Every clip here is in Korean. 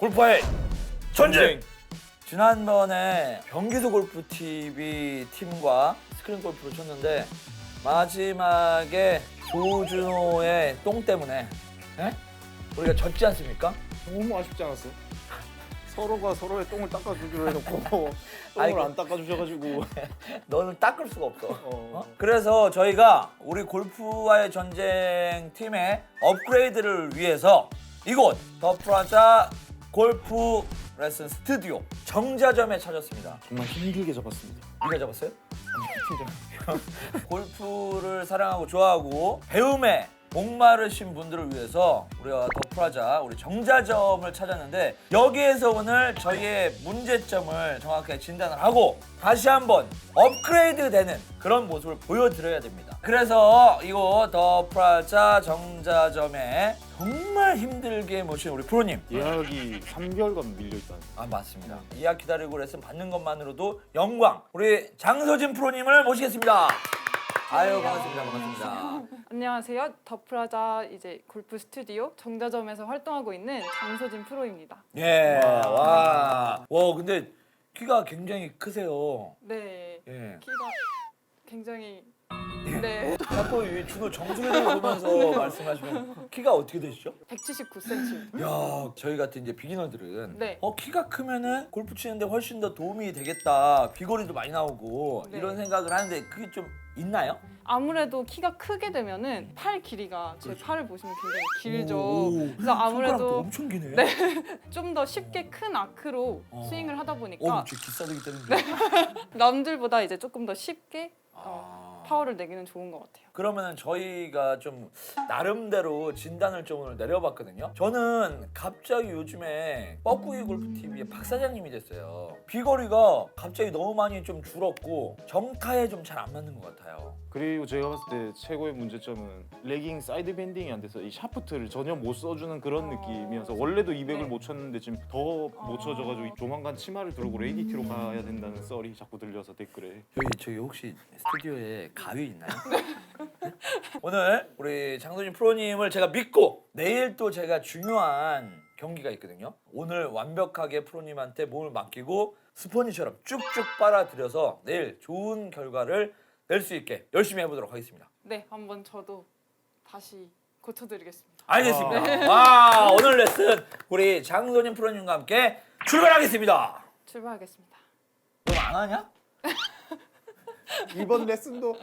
골프의 전쟁! 지난번에 경기도 골프 TV 팀과 스크린 골프를 쳤는데 마지막에 조준호의 똥 때문에 우리가 졌지 않습니까? 너무 아쉽지 않았어요? 서로가 서로의 똥을 닦아주기로 해놓고 똥을 아이고. 안 닦아주셔가지고 너는 닦을 수가 없어. 그래서 저희가 우리 골프와의 전쟁 팀의 업그레이드를 위해서 이곳 더 프라자 골프 레슨 스튜디오 정자점에 찾았습니다. 정말 힘들게 잡았습니다. 네가 잡았어요? 골프를 사랑하고 좋아하고 배움에 목마르신 분들을 위해서 우리가 더 프라자 우리 정자점을 찾았는데 여기에서 오늘 저희의 문제점을 정확하게 진단을 하고 다시 한번 업그레이드 되는 그런 모습을 보여드려야 됩니다. 그래서 이곳 더 프라자 정자점에 정말 힘들게 모신 우리 프로님. 예약이 3개월간 밀려있다는. 아 맞습니다. 예약 기다리고 레슨 받는 것만으로도 영광. 우리 장서진 프로님을 모시겠습니다. 아유 반갑습니다. 반갑습니다. 안녕하세요. 더 프라자 이제 골프 스튜디오 정자점에서 활동하고 있는 장소진 프로입니다. 예. 와. 와 근데 키가 굉장히 크세요. 네. 예. 키가 굉장히 네. 자꾸 이 준호 정수리를 보면서 말씀하시면 키가 어떻게 되시죠? 179cm. 야, 저희 같은 이제 비기너들은 네. 키가 크면은 골프 치는데 훨씬 더 도움이 되겠다. 비거리도 많이 나오고 네. 이런 생각을 하는데 그게 좀 있나요? 아무래도 키가 크게 되면은 팔 길이가 제 그렇죠. 팔을 보시면 굉장히 길죠. 오, 그래서 손가락도 아무래도 엄청 기네. 네. 좀 더 쉽게 큰 아크로 스윙을 하다 보니까 저 기싸대기 때문에. 남들보다 이제 조금 더 쉽게 아. 파워를 내기는 좋은 것 같아요. 그러면은 저희가 좀 나름대로 진단을 좀 오늘 내려봤거든요. 저는 갑자기 요즘에 뻐꾸기 골프 TV의 박 사장님이 됐어요. 비거리가 갑자기 너무 많이 좀 줄었고 정타에 좀 잘 안 맞는 것 같아요. 그리고 제가 봤을 때 최고의 문제점은 레깅 사이드 밴딩이 안 돼서 이 샤프트를 전혀 못 써주는 그런 느낌이어서 원래도 200을 네. 못 쳤는데 지금 더 못 쳐져가지고 조만간 치마를 두르고 레이디티로 가야 된다는 썰이 자꾸 들려서 댓글에. 저기 혹시 스튜디오에 가위 있나요? 네? 오늘 우리 장소진 프로님을 제가 믿고 내일 또 제가 중요한 경기가 있거든요. 오늘 완벽하게 프로님한테 몸을 맡기고 스포니처럼 쭉쭉 빨아들여서 내일 좋은 결과를 낼 수 있게 열심히 해보도록 하겠습니다. 네, 한번 저도 다시 고쳐드리겠습니다. 알겠습니다. 와, 오늘 레슨 우리 장소진 프로님과 함께 출발하겠습니다. 출발하겠습니다. 너 안 하냐? 이번 레슨도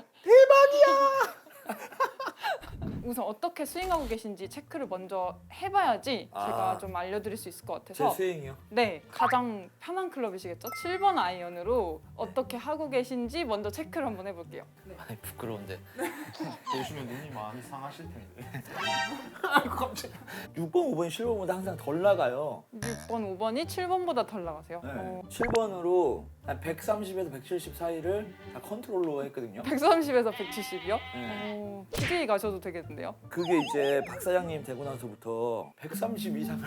우선 어떻게 스윙하고 계신지 체크를 먼저 해봐야지 아. 제가 좀 알려드릴 수 있을 것 제 같아서 스윙이요. 네, 가장 편한 클럽이시겠죠? 7번 아이언으로 어떻게 하고 계신지 먼저 체크를 한번 해볼게요. 네. 아니 부끄러운데. 보시면 눈이 많이 상하실 텐데. 아이고 깜짝. 6번, 5번, 7번보다 항상 덜 나가요. 6번, 5번이 7번보다 덜 나가세요. 네. 7번으로 한 130에서 170 사이를 다 컨트롤로 했거든요. 130에서 170이요? 네. PGA 가셔도 되겠는데요? 그게 이제 박 사장님 되고 나서부터 130 이상을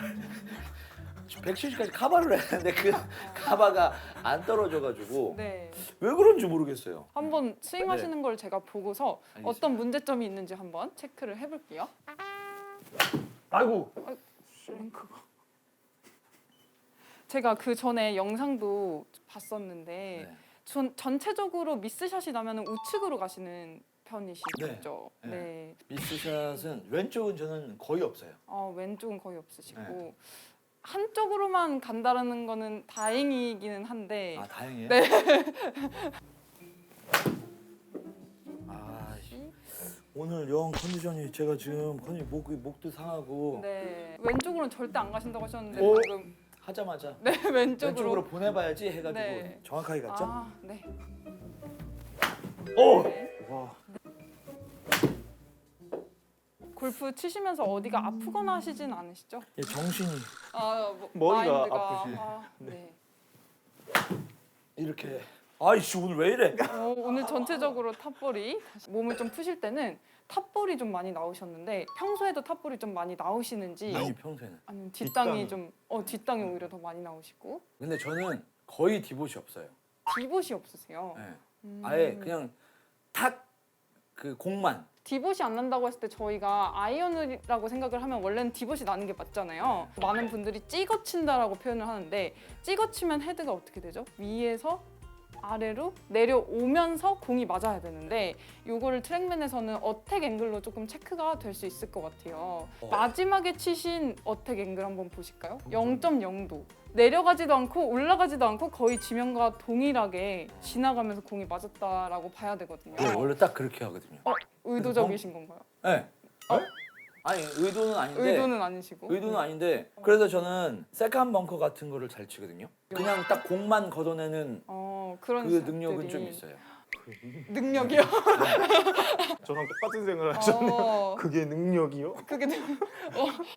170까지 카바를 했는데 그 카바가 안 떨어져가지고 네. 왜 그런지 모르겠어요. 한번 스윙하시는 걸 제가 보고서 알겠습니다. 어떤 문제점이 있는지 한번 체크를 해볼게요. 아이고. 제가 그 전에 영상도 봤었는데 네. 전체적으로 미스샷이 나면 우측으로 가시는 편이시죠? 네. 네. 미스샷은 왼쪽은 저는 거의 없어요. 왼쪽은 거의 없으시고 네. 한쪽으로만 간다라는 거는 다행이기는 한데 아 다행이에요. 네. 아 오늘 영 컨디션이 제가 지금 거의 목도 상하고 네. 왼쪽으로는 절대 안 가신다고 하셨는데 오. 방금 하자마자 네, 왼쪽으로 보내봐야지 해가지고 네. 정확하게 갔죠. 네. 오. 네. 와. 골프 치시면서 어디가 아프거나 하시진 않으시죠? 예, 정신이 머리가 마인드가, 아프시. 네. 이렇게. 아이씨 오늘 왜 이래? 오늘 전체적으로 탑볼이 몸을 좀 푸실 때는 탑볼이 좀 많이 나오셨는데 평소에도 탑볼이 좀 많이 나오시는지 아니 평소에는. 아니면 뒷땅이 뒷땅이. 좀 뒷땅이 오히려 더 많이 나오시고 근데 저는 거의 디봇이 없어요. 디봇이 없으세요. 네. 음. 아예 그냥 탁 그 공만 디봇이 안 난다고 했을 때 저희가 아이언이라고 생각을 하면 원래는 디봇이 나는 게 맞잖아요. 많은 분들이 찍어친다라고 표현을 하는데 찍어치면 헤드가 어떻게 되죠? 위에서 아래로 내려오면서 공이 맞아야 되는데 요거를 트랙맨에서는 어택 앵글로 조금 체크가 될 수 있을 것 같아요. 마지막에 치신 어택 앵글 한번 보실까요? 0.0도. 내려가지도 않고 올라가지도 않고 거의 지면과 동일하게 지나가면서 공이 맞았다라고 봐야 되거든요. 네, 원래 딱 그렇게 하거든요. 의도적이신 건가요? 네. 아니 의도는 아닌데. 의도는 아니시고. 의도는 아닌데 그래서 저는 세컨 벙커 같은 거를 잘 치거든요. 그냥 딱 공만 걷어내는 그런 그 능력은 샷들이. 좀 있어요. 능력이요? 저랑 똑같은 생각을 하셨네요. 그게 능력이요? 그게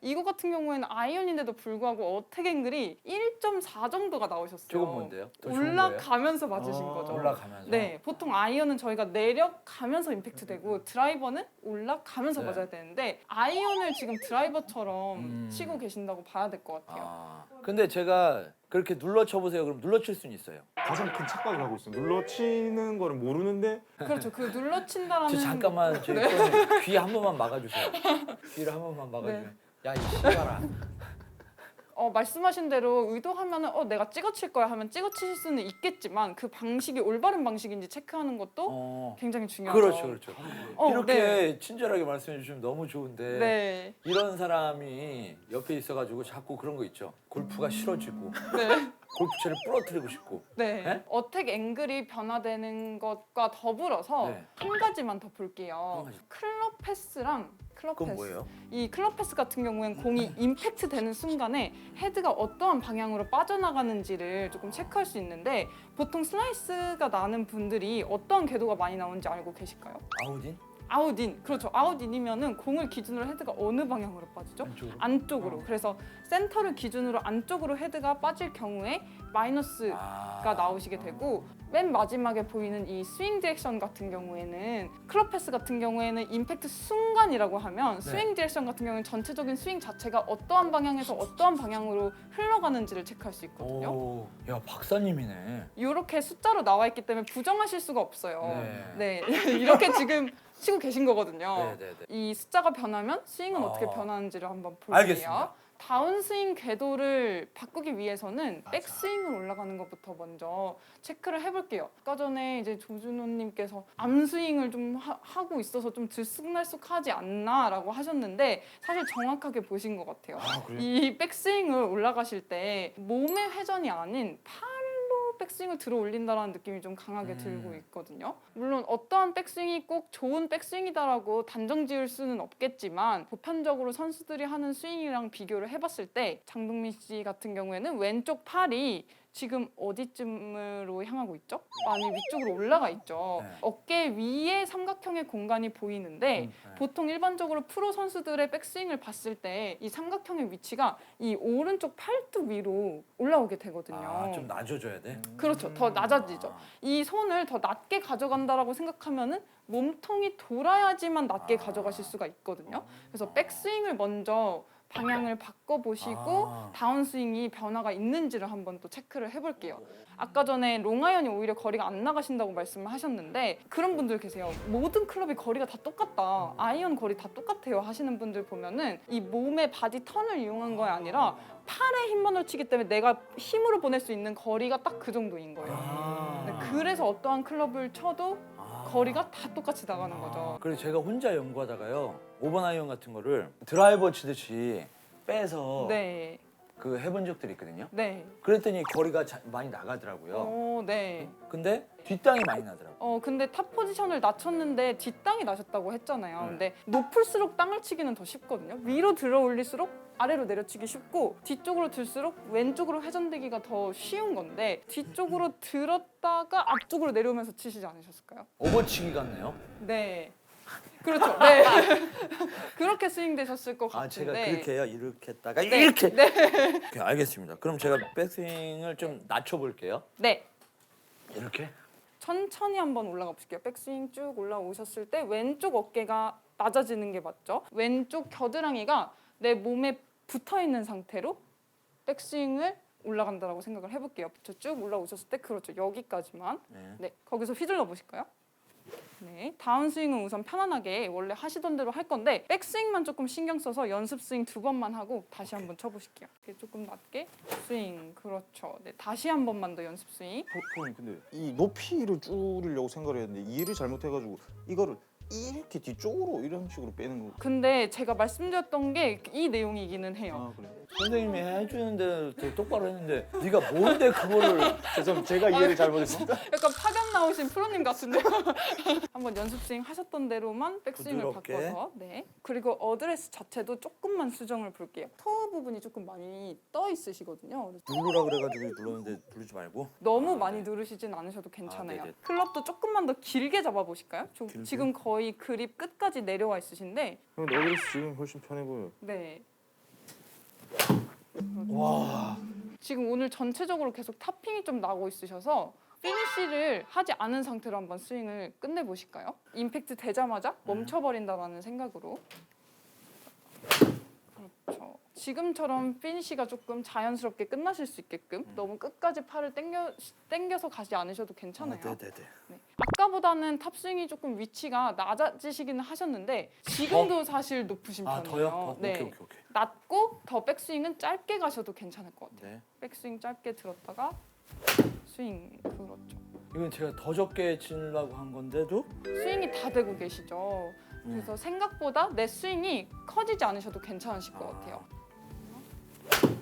이거 같은 경우에는 아이언인데도 불구하고 어택 앵글이 1.4 정도가 나오셨어요. 저건 뭔데요? 더 좋은 거예요? 올라가면서 맞으신 거죠. 올라가면서. 네, 보통 아이언은 저희가 내려가면서 임팩트 되고 드라이버는 올라가면서 네. 맞아야 되는데 아이언을 지금 드라이버처럼 치고 계신다고 봐야 될 것 같아요. 근데 제가 그렇게 눌러 쳐보세요. 그럼 눌러 칠 수는 있어요. 가장 큰 착각을 하고 있어요. 눌러 치는 거를 모르는데 그렇죠. 그 눌러 친다라는 저 잠깐만 저희 네. 귀 한 번만 막아주세요. 귀를 한 번만 막아주면. 네. 야 이 씨발아. 말씀하신 대로 의도하면은 내가 찍어칠 거야 하면 찍어칠 수는 있겠지만 그 방식이 올바른 방식인지 체크하는 것도 굉장히 중요하죠. 그렇죠, 그렇죠. 이렇게 네. 친절하게 말씀해 주시면 너무 좋은데 네. 이런 사람이 옆에 있어가지고 자꾸 그런 거 있죠. 골프가 싫어지고 네. 골프채를 부러뜨리고 싶고. 네. 네? 어택 앵글이 변화되는 것과 더불어서 네. 한 가지만 더 볼게요. 한 가지. 클럽 패스랑 클럽 그건 패스. 뭐예요? 이 클럽 패스 같은 경우엔 공이 임팩트 되는 순간에 헤드가 어떠한 방향으로 빠져나가는지를 조금 체크할 수 있는데 보통 슬라이스가 나는 분들이 어떠한 궤도가 많이 나오는지 알고 계실까요? 아웃인? 아웃인. 그렇죠. 아웃인이면은 공을 기준으로 헤드가 어느 방향으로 빠지죠? 안쪽으로? 안쪽으로. 그래서 센터를 기준으로 안쪽으로 헤드가 빠질 경우에 마이너스가 나오시게 되고 맨 마지막에 보이는 이 스윙 디렉션 같은 경우에는 클럽 패스 같은 경우에는 임팩트 순간이라고 하면 스윙 디렉션 같은 경우는 전체적인 스윙 자체가 어떠한 방향에서 어떠한 방향으로 흘러가는지를 체크할 수 있거든요. 오, 야 박사님이네. 이렇게 숫자로 나와 있기 때문에 부정하실 수가 없어요. 네. 이렇게 지금 치고 계신 거거든요. 네. 이 숫자가 변하면 스윙은 어떻게 변하는지를 한번 볼게요. 알겠습니다. 다운스윙 궤도를 바꾸기 위해서는 백스윙을 올라가는 것부터 먼저 체크를 해볼게요. 아까 전에 이제 조준호님께서 암스윙을 좀 하고 있어서 좀 들쑥날쑥하지 않나라고 하셨는데 사실 정확하게 보신 것 같아요. 그래요? 이 백스윙을 올라가실 때 몸의 회전이 아닌 팔로 백스윙을 들어 올린다라는 느낌이 좀 강하게 들고 있거든요. 물론 어떠한 백스윙이 꼭 좋은 백스윙이다라고 단정 지을 수는 없겠지만 보편적으로 선수들이 하는 스윙이랑 비교를 해봤을 때 장동민 씨 같은 경우에는 왼쪽 팔이 지금 어디쯤으로 향하고 있죠? 많이 위쪽으로 올라가 있죠. 네. 어깨 위에 삼각형의 공간이 보이는데 보통 일반적으로 프로 선수들의 백스윙을 봤을 때 이 삼각형의 위치가 이 오른쪽 팔뚝 위로 올라오게 되거든요. 좀 낮아져야 돼. 그렇죠. 더 낮아지죠. 이 손을 더 낮게 가져간다라고 생각하면은 몸통이 돌아야지만 낮게 가져가실 수가 있거든요. 그래서 백스윙을 먼저 방향을 바꿔보시고 다운스윙이 변화가 있는지를 한번 또 체크를 해볼게요. 아까 전에 롱아이언이 오히려 거리가 안 나가신다고 말씀을 하셨는데 그런 분들 계세요. 모든 클럽이 거리가 다 똑같다. 아이언 거리 다 똑같아요 하시는 분들 보면은 이 몸의 바디 턴을 이용한 거 아니라 팔에 힘만으로 치기 때문에 내가 힘으로 보낼 수 있는 거리가 딱 그 정도인 거예요. 네, 그래서 어떠한 클럽을 쳐도 거리가 다 똑같이 나가는 거죠. 그래서 제가 혼자 연구하다가요 5번 아이언 같은 거를 드라이버 치듯이 빼서 네. 그 해본 적들이 있거든요. 네. 그랬더니 거리가 많이 나가더라고요. 네. 근데 뒷땅이 많이 나더라고요. 근데 탑 포지션을 낮췄는데 뒷땅이 나셨다고 했잖아요. 네. 근데 높을수록 땅을 치기는 더 쉽거든요. 위로 들어 올릴수록 아래로 내려치기 쉽고 뒤쪽으로 들수록 왼쪽으로 회전되기가 더 쉬운 건데 뒤쪽으로 들었다가 앞쪽으로 내려오면서 치시지 않으셨을까요? 오버치기 같네요. 네. 그렇죠. 네. 그렇게 스윙되셨을 것 같은데. 제가 그렇게 해요. 이렇게 했다가 네. 이렇게. 네. 오케이, 알겠습니다. 그럼 제가 백스윙을 좀 낮춰볼게요. 네. 이렇게. 천천히 한번 올라가 보실게요. 백스윙 쭉 올라오셨을 때 왼쪽 어깨가 낮아지는 게 맞죠? 왼쪽 겨드랑이가 내 몸에 붙어 있는 상태로 백스윙을 올라간다라고 생각을 해볼게요. 쭉 올라오셨을 때 그렇죠. 여기까지만. 네. 거기서 휘둘러 보실까요? 네, 다운스윙은 우선 편안하게 원래 하시던 대로 할 건데 백스윙만 조금 신경 써서 연습 스윙 2번만 하고 다시 한번 쳐보실게요. 이렇게 조금 낮게 스윙, 그렇죠. 네, 다시 한 번만 더 연습 스윙. 프로님 근데 이 높이를 줄이려고 생각을 했는데 이해를 잘못해가지고 이거를 이렇게 뒤쪽으로 이런 식으로 빼는 거. 근데 제가 말씀드렸던 게 이 내용이기는 해요. 아 그래. 선생님이 해주는 대로 되게 똑바로 했는데 네가 뭔데 그거를 죄송합니다. 제가 이해를 잘못했습니다. 약간 파견 나오신 프로님 같은데요. 한번 연습 스윙 하셨던 대로만 백스윙을 부드럽게. 바꿔서. 네. 그리고 어드레스 자체도 조금만 수정을 볼게요. 토 부분이 조금 많이 떠 있으시거든요. 그래서 누르라 그래가지고 눌렀는데 누르지 말고. 너무 아, 많이 네. 누르시진 않으셔도 괜찮아요. 네네. 클럽도 조금만 더 길게 잡아보실까요? 길게? 지금 거의 그립 끝까지 내려와 있으신데, 근데 어드레스 지금 훨씬 편해 보여. 네. 와. 지금 오늘 전체적으로 계속 탑핑이 좀 나고 있으셔서 피니쉬를 하지 않은 상태로 한번 스윙을 끝내보실까요? 임팩트 되자마자 멈춰버린다라는 생각으로. 그렇죠. 지금처럼 피니쉬가 조금 자연스럽게 끝나실 수 있게끔 너무 끝까지 팔을 당겨서 가지 않으셔도 괜찮아요. 네네네. 네. 아까보다는 탑스윙이 조금 위치가 낮아지시기는 하셨는데 지금도 사실 높으신 아 편이에요. 더요? 네. 오케이. 낮고 더 백스윙은 짧게 가셔도 괜찮을 것 같아요. 네. 백스윙 짧게 들었다가 스윙, 그렇죠. 이건 제가 더 적게 치려고 한 건데도 스윙이 다 되고 계시죠. 그래서 생각보다 내 스윙이 커지지 않으셔도 괜찮으실 것 같아요. 둘.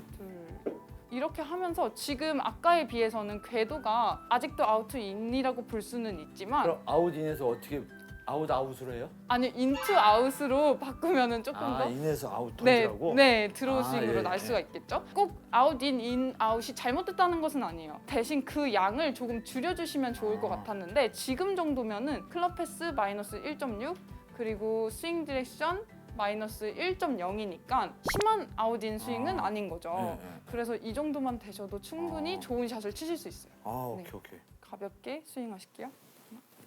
이렇게 하면서 지금 아까에 비해서는 궤도가 아직도 아웃투인이라고 볼 수는 있지만 그럼 아웃인에서 어떻게 아웃으로 해요? 아니 인투 아웃으로 바꾸면은 조금 더 인에서 아웃 네, 던지라고? 네, 드로우 아, 스윙으로 예, 날 예. 수가 있겠죠. 꼭 아웃 인 아웃이 잘못됐다는 것은 아니에요. 대신 그 양을 조금 줄여주시면 좋을 것 같았는데 지금 정도면은 클럽 패스 마이너스 1.6 그리고 스윙 디렉션 마이너스 1.0이니까 심한 아웃 인 스윙은 아닌 거죠. 네. 그래서 이 정도만 되셔도 충분히 좋은 샷을 치실 수 있어요. 아 네. 오케이. 가볍게 스윙하실게요.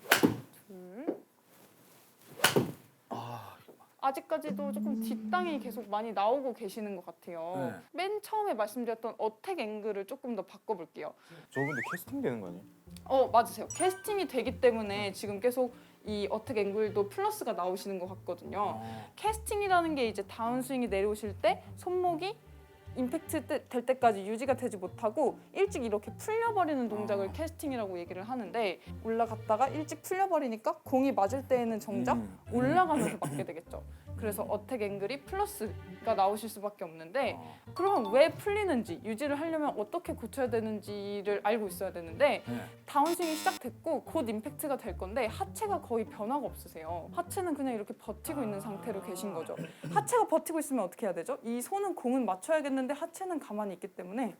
하나, 둘. 아직까지도 조금 뒷땅이 계속 많이 나오고 계시는 것 같아요. 맨 처음에 말씀드렸던 어택 앵글을 조금 더 바꿔볼게요. 저 근데 캐스팅 되는 거 아니에요? 맞으세요. 캐스팅이 되기 때문에 지금 계속 이 어택 앵글도 플러스가 나오시는 것 같거든요. 캐스팅이라는 게 이제 다운스윙이 내려오실 때 손목이 임팩트 될 때까지 유지가 되지 못하고 일찍 이렇게 풀려버리는 동작을 캐스팅이라고 얘기를 하는데 올라갔다가 일찍 풀려버리니까 공이 맞을 때에는 정작 올라가면서 맞게 되겠죠. 그래서 어택 앵글이 플러스가 나오실 수밖에 없는데 그러면 왜 풀리는지 유지를 하려면 어떻게 고쳐야 되는지를 알고 있어야 되는데 다운스윙이 시작됐고 곧 임팩트가 될 건데 하체가 거의 변화가 없으세요. 하체는 그냥 이렇게 버티고 있는 상태로 계신 거죠. 하체가 버티고 있으면 어떻게 해야 되죠? 이 손은 공은 맞춰야겠는데 하체는 가만히 있기 때문에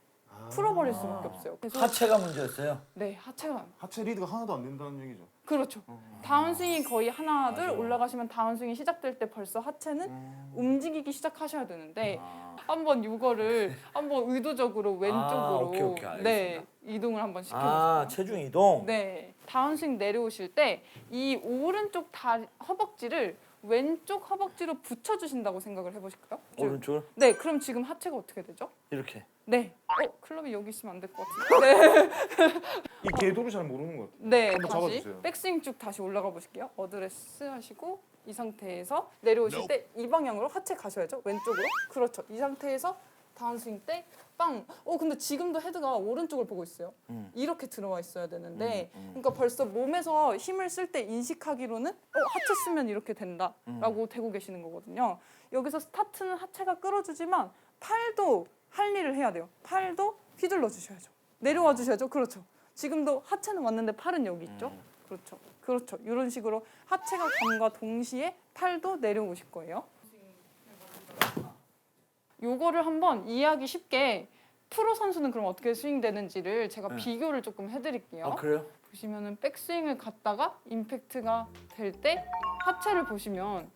풀어버릴 수밖에 없어요. 그래서 하체가 문제였어요. 네, 하체가 하체 리드가 하나도 안 된다는 얘기죠. 그렇죠. 다운스윙이 거의 하나 둘 올라가시면 다운스윙이 시작될 때 벌써 하체는 움직이기 시작하셔야 되는데 한번 이거를 한번 의도적으로 왼쪽으로 오케이, 알겠습니다. 네 이동을 한번 시켜보세요. 체중 이동. 네 다운스윙 내려오실 때 이 오른쪽 다리 허벅지를 왼쪽 허벅지로 붙여주신다고 생각을 해보실까요? 오른쪽을 네, 그럼 지금 하체가 어떻게 되죠? 이렇게. 네. 클럽이 여기 있으면 안 될 것 같은데. 네. 이 궤도를 잘 모르는 것 같아요. 네, 한번 다시 잡아주세요. 백스윙 쭉 다시 올라가 보실게요. 어드레스 하시고 이 상태에서 내려오실 때 이 방향으로 하체 가셔야죠. 왼쪽으로. 그렇죠. 이 상태에서 다운스윙 때 빵. 근데 지금도 헤드가 오른쪽을 보고 있어요. 이렇게 들어와 있어야 되는데 그러니까 벌써 몸에서 힘을 쓸 때 인식하기로는 하체 쓰면 이렇게 된다라고 되고 계시는 거거든요. 여기서 스타트는 하체가 끌어주지만 팔도 할 일을 해야 돼요. 팔도 휘둘러 주셔야죠. 내려와 주셔야죠. 그렇죠. 지금도 하체는 왔는데 팔은 여기 있죠. 그렇죠. 이런 식으로 하체가 감과 동시에 팔도 내려오실 거예요. 요거를 한번 이해하기 쉽게 프로 선수는 그럼 어떻게 스윙되는지를 제가 비교를 조금 해드릴게요. 아 그래요? 보시면은 백스윙을 갔다가 임팩트가 될 때 하체를 보시면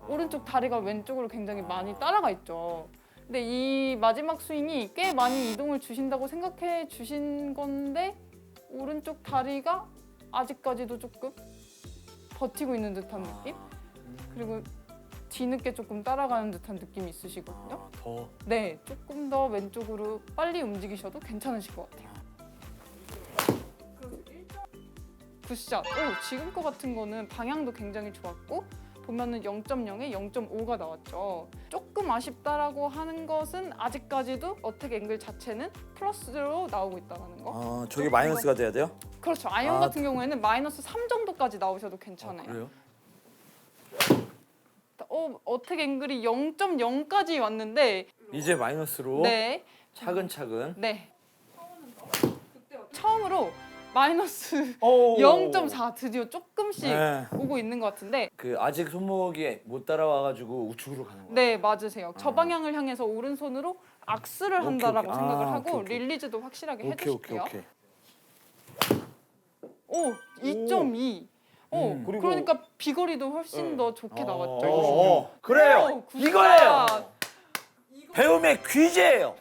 오른쪽 다리가 왼쪽으로 굉장히 많이 따라가 있죠. 근데 이 마지막 스윙이 꽤 많이 이동을 주신다고 생각해 주신 건데 오른쪽 다리가 아직까지도 조금 버티고 있는 듯한 느낌? 그리고 뒤늦게 조금 따라가는 듯한 느낌이 있으시거든요. 더. 네, 조금 더 왼쪽으로 빨리 움직이셔도 괜찮으실 것 같아요. 굿샷. 지금 거 같은 거는 방향도 굉장히 좋았고 보면은 0.0에 0.5가 나왔죠. 조금 아쉽다라고 하는 것은 아직까지도 어택 앵글 자체는 플러스로 나오고 있다는 거. 아, 저게 마이너스가 돼야 돼요? 그렇죠. 아이언 아, 같은 경우에는 마이너스 3 정도까지 나오셔도 괜찮아요. 그래요? 어택 앵글이 0.0까지 왔는데 이제 마이너스로 네. 차근차근. 네. 처음으로 마이너스 오. 0.4 드디어 조금씩 네. 오고 있는 것 같은데 그 아직 손목이 못 따라와가지고 우측으로 가는 거예요. 네 맞으세요. 저 방향을 향해서 오른손으로 악수를 오케이, 한다라고 오케이. 생각을 아, 하고 오케이. 릴리즈도 확실하게 오케이, 해주실게요. 오케이. 오 2.2. 그리고- 그러니까 비거리도 훨씬 네. 더 좋게 나왔죠. 그래요. 굿샷. 이거예요. 배움의 귀재예요.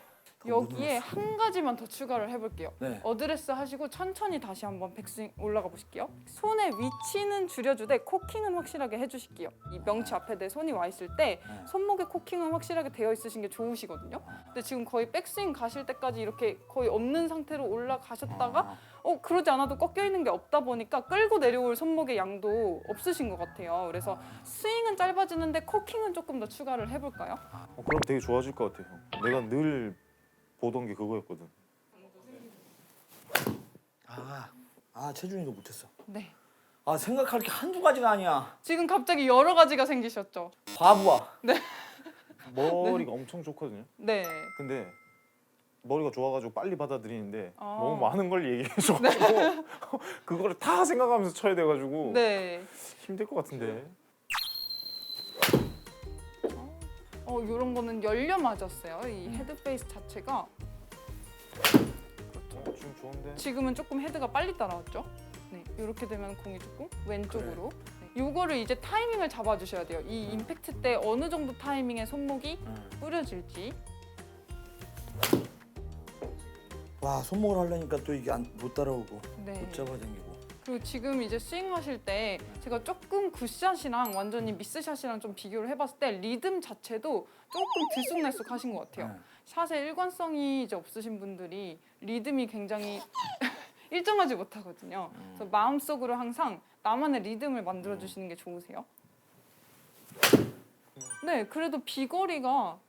여기에 한 가지만 더 추가를 해볼게요. 네. 어드레스 하시고 천천히 다시 한번 백스윙 올라가 보실게요. 손의 위치는 줄여주되 코킹은 확실하게 해주실게요. 이 명치 앞에 내 손이 와 있을 때 네. 손목에 코킹은 확실하게 되어 있으신 게 좋으시거든요. 근데 지금 거의 백스윙 가실 때까지 이렇게 거의 없는 상태로 올라가셨다가 그러지 않아도 꺾여 있는 게 없다 보니까 끌고 내려올 손목의 양도 없으신 것 같아요. 그래서 스윙은 짧아지는데 코킹은 조금 더 추가를 해볼까요? 그럼 되게 좋아질 것 같아요. 내가 늘 보던 게 그거였거든. 최준이도 못했어. 네. 아, 생각할 게 한두 가지가 아니야. 지금 갑자기 여러 가지가 생기셨죠? 바보야. 머리가 엄청 좋거든요. 네. 근데 머리가 좋아가지고 빨리 받아들이는데 아. 너무 많은 걸 얘기해줘가지고 그거를 다 생각하면서 쳐야 돼가지고 네. 힘들 것 같은데. 이런 거는 열려 맞았어요. 이 헤드 페이스 자체가 지금 좋은데. 지금은 조금 헤드가 빨리 따라왔죠. 네, 이렇게 되면 공이 조금 왼쪽으로. 네, 요거를 이제 타이밍을 잡아주셔야 돼요. 이 임팩트 때 어느 정도 타이밍에 손목이 뿌려질지. 와, 손목을 하려니까 또 이게 못 따라오고 네. 못 잡아당기고. 그리고 지금 이제 스윙하실 때 제가 조금 굿샷이랑 완전히 미스샷이랑 좀 비교를 해봤을 때 리듬 자체도 조금 들쑥날쑥하신 것 같아요. 네. 샷의 일관성이 이제 없으신 분들이 리듬이 굉장히 일정하지 못하거든요. 그래서 마음속으로 항상 나만의 리듬을 만들어 주시는 게 좋으세요. 네, 그래도 비거리가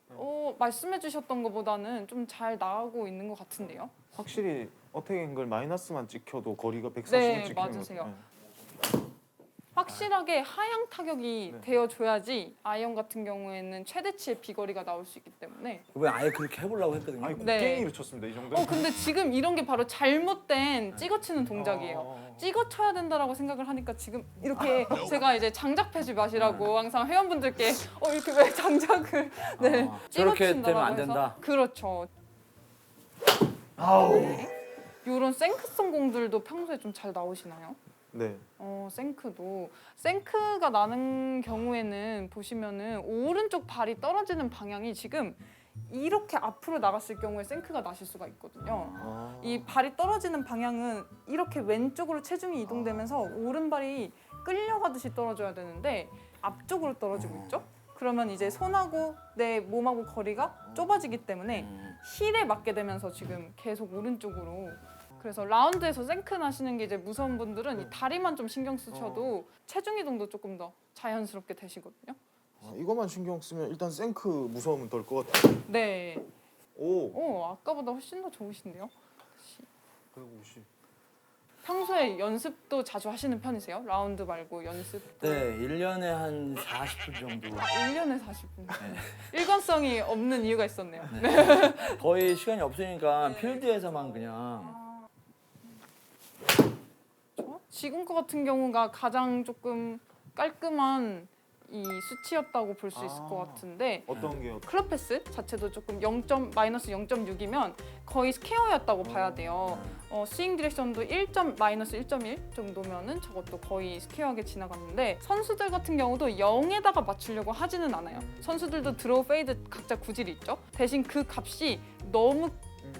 말씀해 주셨던 것보다는 좀 잘 나가고 있는 것 같은데요. 확실히 어택 앵글 마이너스만 찍혀도 거리가 140을 네, 찍히는 맞으세요. 것 같아요. 확실하게 하향 타격이 네. 되어줘야지 아이언 같은 경우에는 최대치의 비거리가 나올 수 있기 때문에. 이번에 아예 그렇게 해보려고 했거든요. 아니 네. 곡괭이로 쳤습니다 이 정도. 근데 지금 이런 게 바로 잘못된 찍어치는 동작이에요. 찍어 쳐야 된다라고 생각을 하니까 지금 이렇게 제가 이제 장작 패지 마시라고 항상 회원분들께 이렇게 왜 장작을 저렇게 찍어친다라고 되면 안 해서. 된다. 그렇죠. 아우. 이런 생크성 공들도 평소에 좀 잘 나오시나요? 네. 생크가 나는 경우에는 보시면은 오른쪽 발이 떨어지는 방향이 지금 이렇게 앞으로 나갔을 경우에 생크가 나실 수가 있거든요. 이 발이 떨어지는 방향은 이렇게 왼쪽으로 체중이 이동되면서 오른발이 끌려가듯이 떨어져야 되는데 앞쪽으로 떨어지고 있죠. 그러면 이제 손하고 내 몸하고 거리가 좁아지기 때문에 힐에 맞게 되면서 지금 계속 오른쪽으로. 그래서 라운드에서 생크 나시는 게 이제 무서운 분들은 이 다리만 좀 신경 쓰셔도 체중 이동도 조금 더 자연스럽게 되시거든요. 이것만 신경 쓰면 일단 생크 무서움은 덜 것 같아요. 네. 오. 아까보다 훨씬 더 좋으신데요. 150. 평소에 연습도 자주 하시는 편이세요? 라운드 말고 연습? 네, 1년에 한 40분 정도. 1년에 40분. 일관성이 없는 이유가 있었네요. 거의 시간이 없으니까 필드에서만 그냥. 지금 거 같은 경우가 가장 조금 깔끔한 이 수치였다고 볼 수 있을 것 같은데 어떤 게요? 클럽 패스 자체도 조금 마이너스 0.6이면 거의 스퀘어였다고 봐야 돼요. 스윙 디렉션도 마이너스 1.1 정도면은 저것도 거의 스퀘어하게 지나갔는데 선수들 같은 경우도 0에다가 맞추려고 하지는 않아요. 선수들도 드로우 페이드 각자 구질이 있죠. 대신 그 값이 너무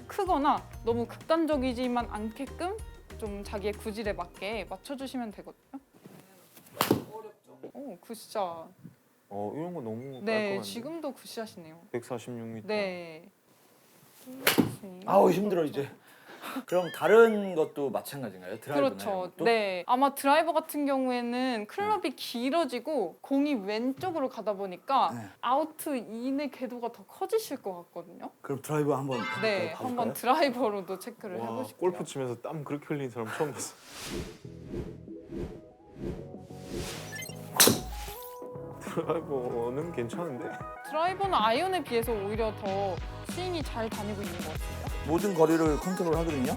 크거나 너무 극단적이지만 않게끔 좀 자기의 구질에 맞게 맞춰주시면 되거든요. 오, 굿샷. 이런 거 너무 네, 깔끔한데. 지금도 굿샷이네요. 146m. 네. 아우, 힘들어 이제. 그럼 다른 것도 마찬가지인가요? 드라이브나 이런 그렇죠. 것도? 네. 아마 드라이버 같은 경우에는 클럽이 길어지고 공이 왼쪽으로 가다 보니까 네. 아우트 인의 궤도가 더 커지실 것 같거든요. 그럼 드라이브 한번 네, 봐볼까요? 한번 드라이버로도 체크를 와, 해보시고요. 골프 치면서 땀 그렇게 흘리는 사람 처음 봤어. 드라이버는 괜찮은데? 드라이버는 아이언에 비해서 오히려 더 스윙이 잘 다니고 있는 것 같아요. 모든 거리를 컨트롤 하거든요.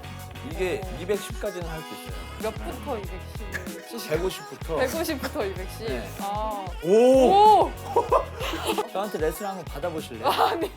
이게 210까지는 할 수 있어요. 몇부터 210을 치시고 150부터 150부터 210. 네. 아. 오! 오! 저한테 레슨 한번 받아보실래요? 아니요.